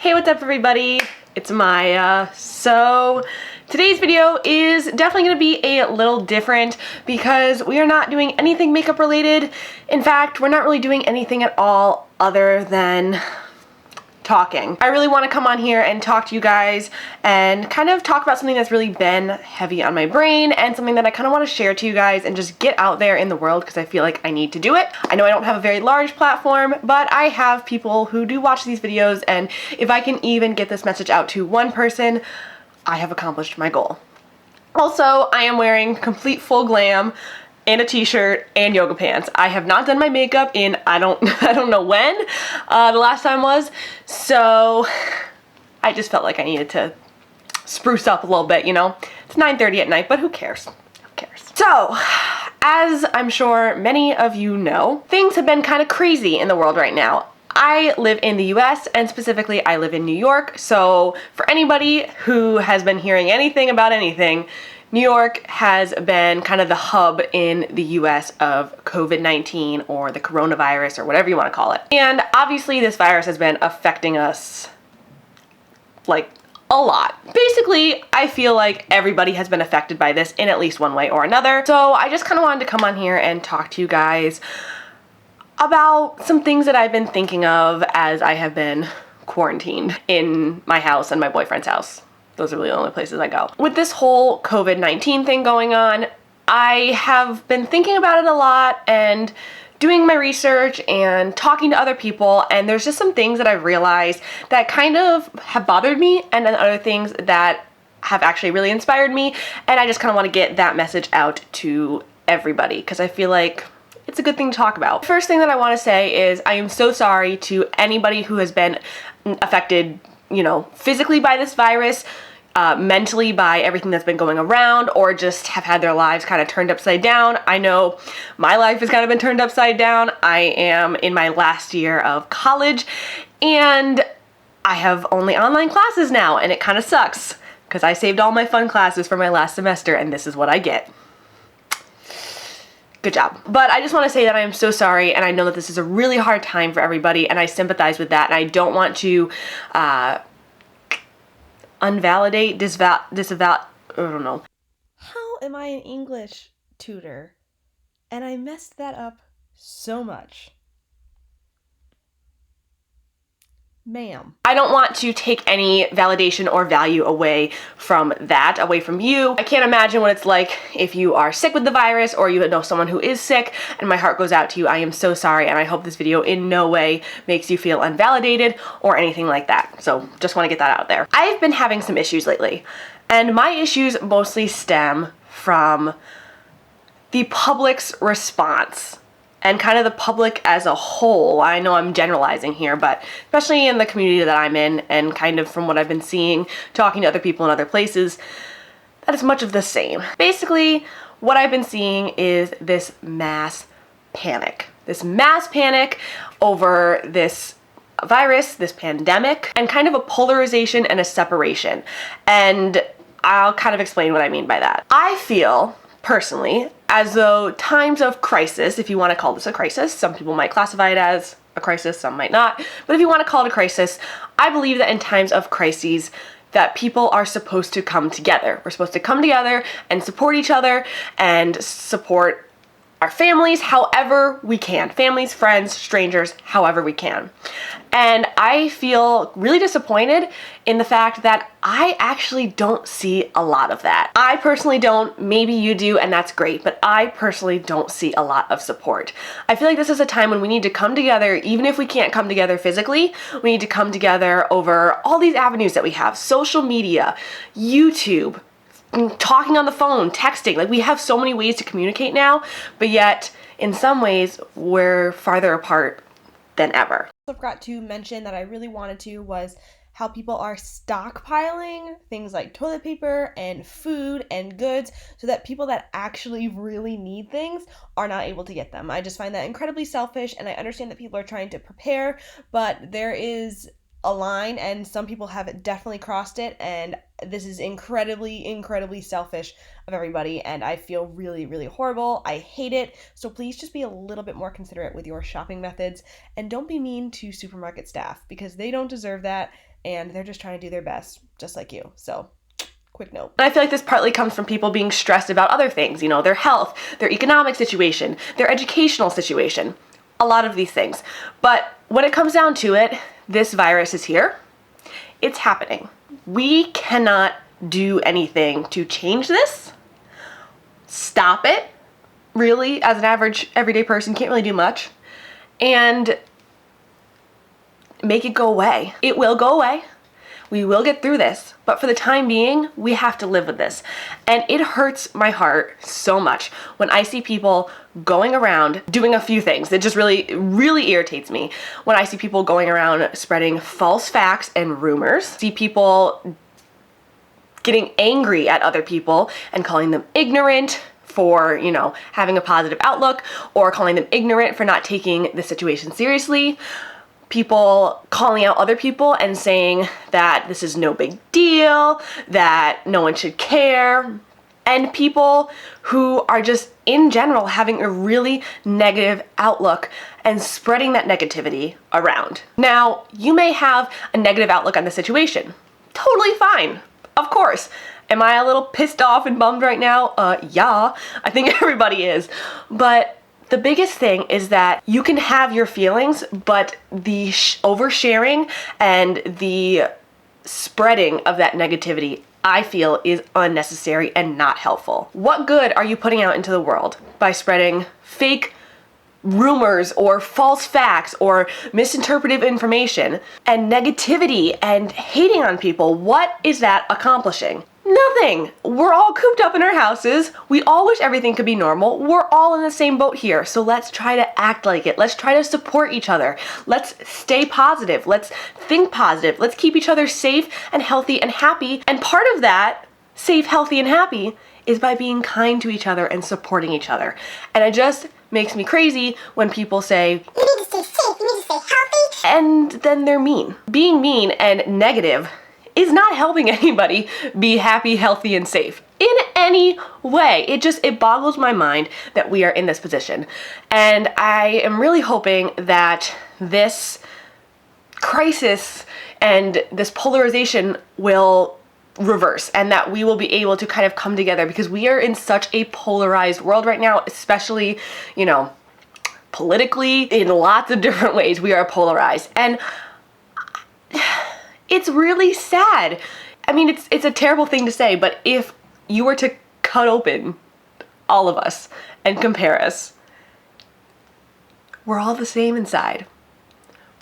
Hey, what's up everybody? It's Amaya. So today's video is definitely going to be a little different because we are not doing anything makeup related. In fact, we're not really doing anything at all other than talking. I really want to come on here and talk to you guys and kind of talk about something that's really been heavy on my brain and something that I kind of want to share to you guys and just get out there in the world because I feel like I need to do it. I know I don't have a very large platform, but I have people who do watch these videos, and if I can even get this message out to one person, I have accomplished my goal. Also, I am wearing complete full glam and a t-shirt and yoga pants. I have not done my makeup in I don't know when the last time was, so I just felt like I needed to spruce up a little bit, you know? It's 9:30 at night, but who cares? Who cares? So, as I'm sure many of you know, things have been kind of crazy in the world right now. I live in the US, and specifically I live in New York, so for anybody who has been hearing anything about anything, New York has been kind of the hub in the US of COVID-19 or the coronavirus or whatever you want to call it. And obviously this virus has been affecting us like a lot. Basically, I feel like everybody has been affected by this in at least one way or another. So I just kind of wanted to come on here and talk to you guys about some things that I've been thinking of as I have been quarantined in my house and my boyfriend's house. Those are really the only places I go. With this whole COVID-19 thing going on, I have been thinking about it a lot and doing my research and talking to other people, and there's just some things that I've realized that kind of have bothered me, and then other things that have actually really inspired me, and I just kind of want to get that message out to everybody because I feel like it's a good thing to talk about. The first thing that I want to say is I am so sorry to anybody who has been affected, you know, physically by this virus, mentally by everything that's been going around, or just have had their lives kind of turned upside down. I know my life has kind of been turned upside down. I am in my last year of college, and I have only online classes now, and it kind of sucks because I saved all my fun classes for my last semester, and this is what I get. Good job. But I just want to say that I am so sorry, and I know that this is a really hard time for everybody, and I sympathize with that, and I don't want to unvalidate, disavow, I don't know. How am I an English tutor? And I messed that up so much. Ma'am. I don't want to take any validation or value away from that, away from you. I can't imagine what it's like if you are sick with the virus or you know someone who is sick, and my heart goes out to you. I am so sorry, and I hope this video in no way makes you feel unvalidated or anything like that. So just want to get that out there. I've been having some issues lately, and my issues mostly stem from the public's response and kind of the public as a whole. I know I'm generalizing here, but especially in the community that I'm in, and kind of from what I've been seeing, talking to other people in other places, that is much of the same. Basically, what I've been seeing is this mass panic. This mass panic over this virus, this pandemic, and kind of a polarization and a separation. And I'll kind of explain what I mean by that. I feel, personally, as though times of crisis, if you want to call this a crisis, some people might classify it as a crisis, some might not, but if you want to call it a crisis, I believe that in times of crises, that people are supposed to come together. We're supposed to come together and support each other and support our families however we can. Families, friends, strangers, however we can. And I feel really disappointed in the fact that I actually don't see a lot of that. I personally don't, maybe you do, and that's great, but I personally don't see a lot of support. I feel like this is a time when we need to come together, even if we can't come together physically, we need to come together over all these avenues that we have. Social media, YouTube, talking on the phone, texting. Like, we have so many ways to communicate now, but yet in some ways we're farther apart than ever. I forgot to mention that I really wanted to was how people are stockpiling things like toilet paper and food and goods so that people that actually really need things are not able to get them. I just find that incredibly selfish, and I understand that people are trying to prepare, but there is a line, and some people have definitely crossed it, and this is incredibly selfish of everybody, and I feel really horrible. I hate it. So please just be a little bit more considerate with your shopping methods, and don't be mean to supermarket staff because they don't deserve that, and they're just trying to do their best, just like you. So quick note. And I feel like this partly comes from people being stressed about other things, you know, their health, their economic situation, their educational situation, a lot of these things. But when it comes down to it, this virus is here. It's happening. We cannot do anything to change this, stop it. Really, as an average everyday person, can't really do much, and make it go away. It will go away. We will get through this, but for the time being, we have to live with this. And it hurts my heart so much when I see people going around doing a few things. It just really irritates me when I see people going around spreading false facts and rumors. See people getting angry at other people and calling them ignorant for, you know, having a positive outlook, or calling them ignorant for not taking the situation seriously. People calling out other people and saying that this is no big deal, that no one should care. And people who are just in general having a really negative outlook and spreading that negativity around. Now, you may have a negative outlook on the situation. Totally fine. Of course. Am I a little pissed off and bummed right now? Yeah, I think everybody is. But the biggest thing is that you can have your feelings, but the oversharing and the spreading of that negativity, I feel, is unnecessary and not helpful. What good are you putting out into the world by spreading fake rumors or false facts or misinterpretive information and negativity and hating on people? What is that accomplishing? Nothing. We're all cooped up in our houses. We all wish everything could be normal. We're all in the same boat here. So let's try to act like it. Let's try to support each other. Let's stay positive. Let's think positive. Let's keep each other safe and healthy and happy. And part of that, safe, healthy, and happy, is by being kind to each other and supporting each other. And it just makes me crazy when people say, you need to stay safe, you need to stay healthy, and then they're mean. Being mean and negative is not helping anybody be happy, healthy, and safe in any way. It boggles my mind that we are in this position. And I am really hoping that this crisis and this polarization will reverse, and that we will be able to kind of come together, because we are in such a polarized world right now, especially, you know, politically, in lots of different ways. We are polarized, and it's really sad. I mean, it's a terrible thing to say, but if you were to cut open all of us and compare us, we're all the same inside.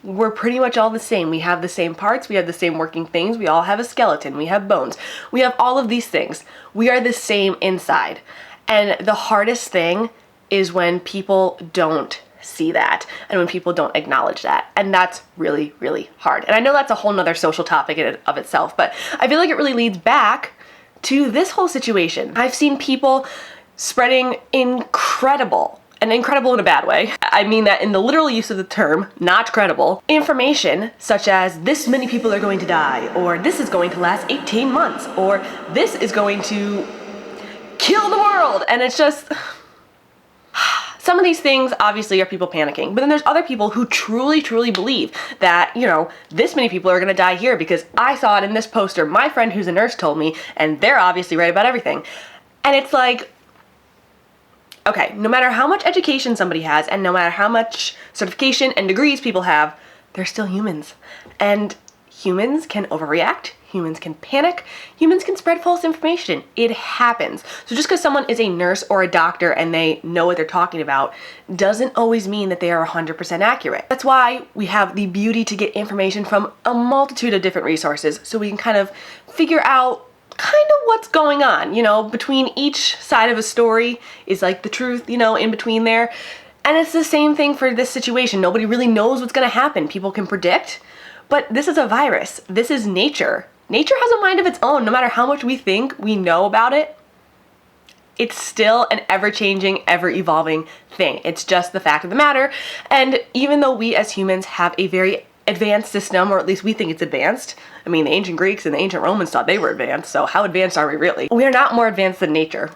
We're pretty much all the same. We have the same parts, we have the same working things, we all have a skeleton, we have bones, we have all of these things. We are the same inside. And the hardest thing is when people don't see that and when people don't acknowledge that. And that's really, really hard. And I know that's a whole nother social topic in of itself, but I feel like it really leads back to this whole situation. I've seen people spreading incredible in a bad way, I mean that in the literal use of the term, not credible, information such as this many people are going to die, or this is going to last 18 months, or this is going to kill the world. And it's just, some of these things obviously are people panicking, but then there's other people who truly, truly believe that, you know, this many people are gonna die here because I saw it in this poster, my friend who's a nurse told me, and they're obviously right about everything. And it's like, okay, no matter how much education somebody has, and no matter how much certification and degrees people have, they're still humans. And humans can overreact, humans can panic, humans can spread false information. It happens. So just because someone is a nurse or a doctor and they know what they're talking about doesn't always mean that they are 100% accurate. That's why we have the beauty to get information from a multitude of different resources, so we can kind of figure out kind of what's going on, you know, between each side of a story is like the truth, you know, in between there. And it's the same thing for this situation. Nobody really knows what's going to happen. People can predict, but this is a virus. This is nature. Nature has a mind of its own. No matter how much we think we know about it, it's still an ever-changing, ever-evolving thing. It's just the fact of the matter. And even though we as humans have a very advanced system, or at least we think it's advanced. I mean, the ancient Greeks and the ancient Romans thought they were advanced, so how advanced are we really? We are not more advanced than nature.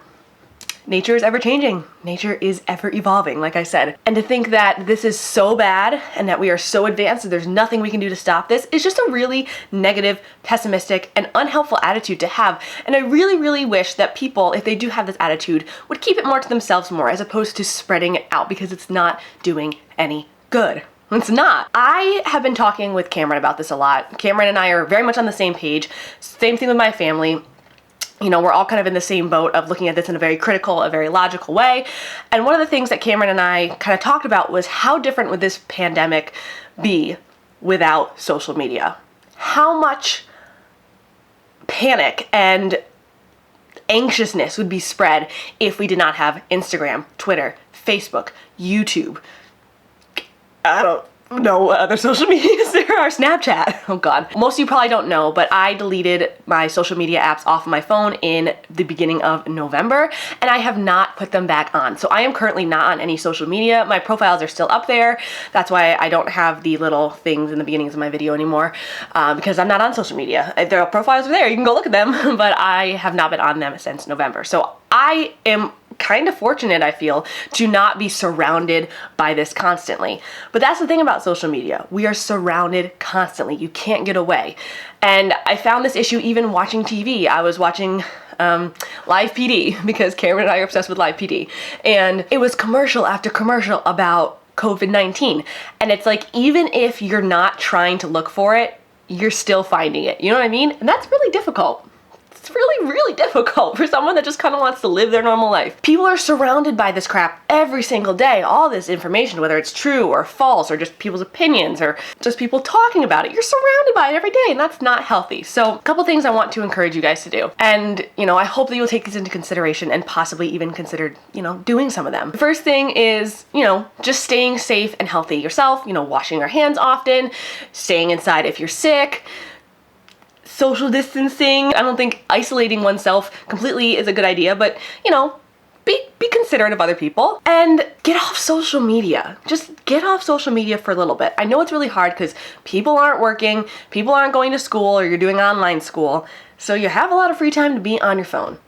nature is ever changing. Nature is ever evolving, like I said. And to think that this is so bad and that we are so advanced that there's nothing we can do to stop this is just a really negative, pessimistic, and unhelpful attitude to have. And I really, really wish that people, if they do have this attitude, would keep it more to themselves more as opposed to spreading it out, because it's not doing any good. It's not. I have been talking with Cameron about this a lot. Cameron and I are very much on the same page. Same thing with my family. You know, we're all kind of in the same boat of looking at this in a very critical, a very logical way. And one of the things that Cameron and I kind of talked about was how different would this pandemic be without social media? How much panic and anxiousness would be spread if we did not have Instagram, Twitter, Facebook, YouTube. I don't know what other social medias there are. Snapchat. Oh God. Most of you probably don't know, but I deleted my social media apps off of my phone in the beginning of November, and I have not put them back on. So I am currently not on any social media. My profiles are still up there. That's why I don't have the little things in the beginnings of my video anymore, because I'm not on social media. Their profiles are there. You can go look at them, but I have not been on them since November. So I am kind of fortunate, I feel, to not be surrounded by this constantly. But that's the thing about social media. We are surrounded constantly. You can't get away. And I found this issue even watching TV. I was watching Live PD because Cameron and I are obsessed with Live PD. And it was commercial after commercial about COVID-19. And it's like, even if you're not trying to look for it, you're still finding it. You know what I mean? And that's really difficult. It's really, really difficult for someone that just kind of wants to live their normal life. People are surrounded by this crap every single day, all this information, whether it's true or false or just people's opinions or just people talking about it. You're surrounded by it every day, and that's not healthy. So a couple things I want to encourage you guys to do. And, you know, I hope that you'll take these into consideration and possibly even consider, you know, doing some of them. The first thing is, you know, just staying safe and healthy yourself, you know, washing your hands often, staying inside if you're sick, social distancing. I don't think isolating oneself completely is a good idea, but, you know, be considerate of other people and get off social media. Just get off social media for a little bit. I know it's really hard because people aren't working, people aren't going to school, or you're doing online school, so you have a lot of free time to be on your phone.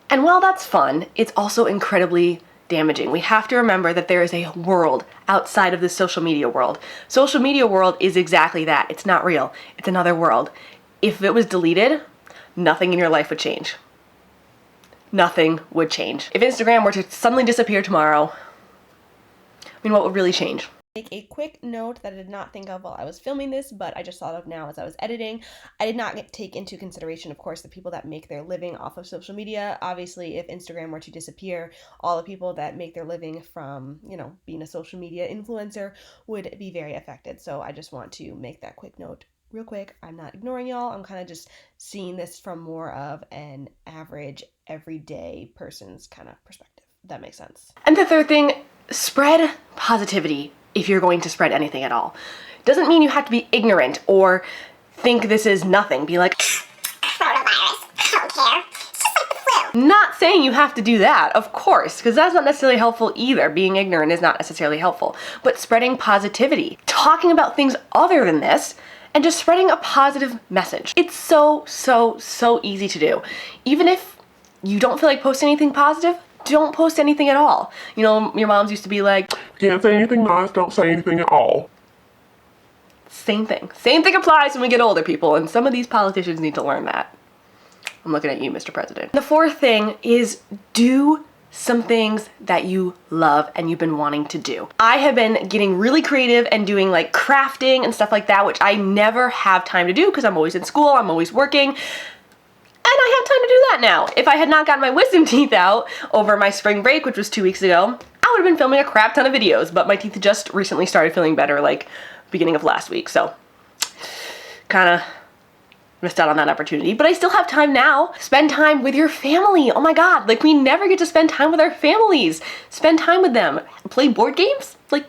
And while that's fun, it's also incredibly damaging. We have to remember that there is a world outside of the social media world. Social media world is exactly that. It's not real. It's another world. If it was deleted, nothing in your life would change. Nothing would change. If Instagram were to suddenly disappear tomorrow, I mean, what would really change? Make a quick note that I did not think of while I was filming this, but I just thought of now as I was editing. I did not take into consideration, of course, the people that make their living off of social media. Obviously, if Instagram were to disappear, all the people that make their living from, you know, being a social media influencer would be very affected. So I just want to make that quick note real quick. I'm not ignoring y'all. I'm kind of just seeing this from more of an average, everyday person's kind of perspective. If that makes sense. And the third thing, spread positivity if you're going to spread anything at all. Doesn't mean you have to be ignorant or think this is nothing. Be like, coronavirus, I don't care. It's just like the flu. Not saying you have to do that, of course, because that's not necessarily helpful either. Being ignorant is not necessarily helpful. But spreading positivity, talking about things other than this, and just spreading a positive message. It's so, so, so easy to do. Even if you don't feel like posting anything positive, don't post anything at all. You know, your moms used to be like, can't say anything nice, don't say anything at all. Same thing. Same thing applies when we get older, people, and some of these politicians need to learn that. I'm looking at you, Mr. President. The fourth thing is do some things that you love and you've been wanting to do. I have been getting really creative and doing like crafting and stuff like that, which I never have time to do because I'm always in school, I'm always working, and I have time to do that now. If I had not gotten my wisdom teeth out over my spring break, which was 2 weeks ago, I would have been filming a crap ton of videos, but my teeth just recently started feeling better, like beginning of last week, so kind of missed out on that opportunity, but I still have time now. Spend time with your family. Oh my God, like we never get to spend time with our families. Spend time with them. Play board games? Like,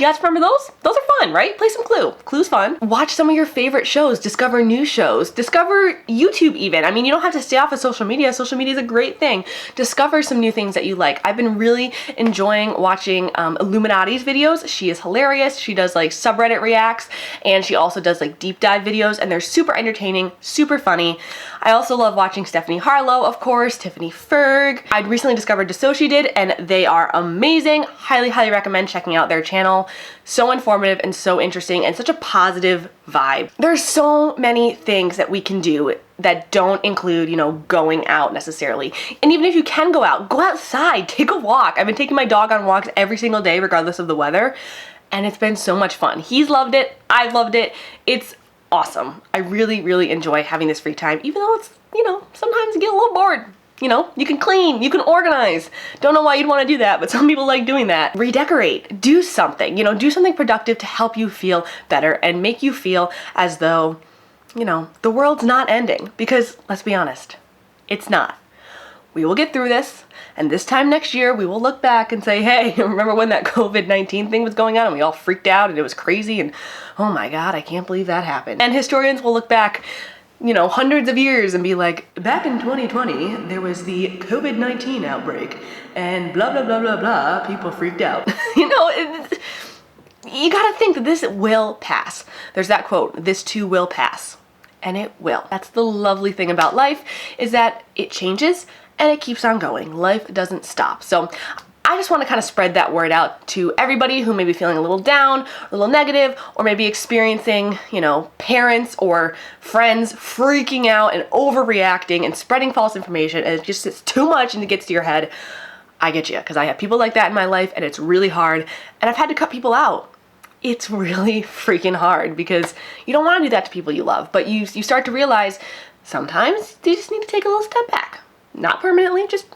You guys remember those? Those are fun, right? Play some Clue. Clue's fun. Watch some of your favorite shows, discover new shows, discover YouTube even. I mean, you don't have to stay off of social media. Social media is a great thing. Discover some new things that you like. I've been really enjoying watching Illuminati's videos. She is hilarious. She does like subreddit reacts, and she also does like deep dive videos, and they're super entertaining, super funny. I also love watching Stephanie Harlow, of course, Tiffany Ferg. I recently discovered Dissociated, and they are amazing. Highly, highly recommend checking out their channel. So informative and so interesting and such a positive vibe. There's so many things that we can do that don't include, you know, going out necessarily. And even if you can go out, go outside, take a walk. I've been taking my dog on walks every single day, regardless of the weather, and it's been so much fun. He's loved it. I've loved it. It's awesome. I really, really enjoy having this free time, even though it's, you know, sometimes you get a little bored. You know, you can clean, you can organize. Don't know why you'd want to do that, but some people like doing that. Redecorate, do something, you know, do something productive to help you feel better and make you feel as though, you know, the world's not ending. Because let's be honest, it's not. We will get through this, and this time next year we will look back and say, hey, remember when that COVID-19 thing was going on and we all freaked out and it was crazy and oh my God, I can't believe that happened. And historians will look back, you know, hundreds of years and be like, back in 2020, there was the COVID-19 outbreak and blah, blah, blah, blah, blah, people freaked out. You know, you gotta think that this will pass. There's that quote, this too will pass. And it will. That's the lovely thing about life, is that it changes and it keeps on going. Life doesn't stop. So I just want to kind of spread that word out to everybody who may be feeling a little down, a little negative, or maybe experiencing, you know, parents or friends freaking out and overreacting and spreading false information, and it's too much and it gets to your head. I get you, because I have people like that in my life, and it's really hard, and I've had to cut people out. It's really freaking hard because you don't want to do that to people you love, but you start to realize sometimes you just need to take a little step back. Not permanently, just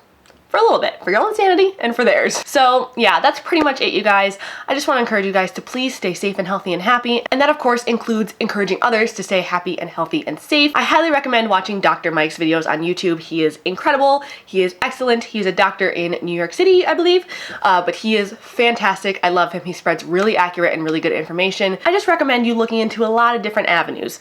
for a little bit, for your own sanity and for theirs. So yeah, that's pretty much it, you guys. I just want to encourage you guys to please stay safe and healthy and happy. And that of course includes encouraging others to stay happy and healthy and safe. I highly recommend watching Dr. Mike's videos on YouTube. He is incredible. He is excellent. He's a doctor in New York City, I believe, but he is fantastic. I love him. He spreads really accurate and really good information. I just recommend you looking into a lot of different avenues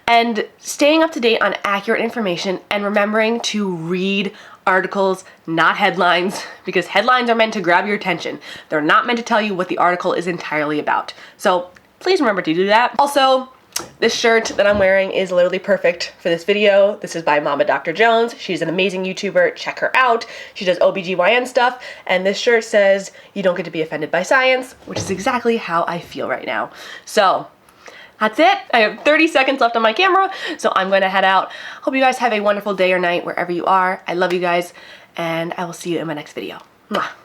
and staying up to date on accurate information and remembering to read articles, not headlines, because headlines are meant to grab your attention. They're not meant to tell you what the article is entirely about. So please remember to do that. Also, this shirt that I'm wearing is literally perfect for this video. This is by Mama Dr. Jones. She's an amazing YouTuber. Check her out. She does OBGYN stuff. And this shirt says, you don't get to be offended by science, which is exactly how I feel right now. So that's it. I have 30 seconds left on my camera, so I'm going to head out. Hope you guys have a wonderful day or night wherever you are. I love you guys, and I will see you in my next video. Mwah.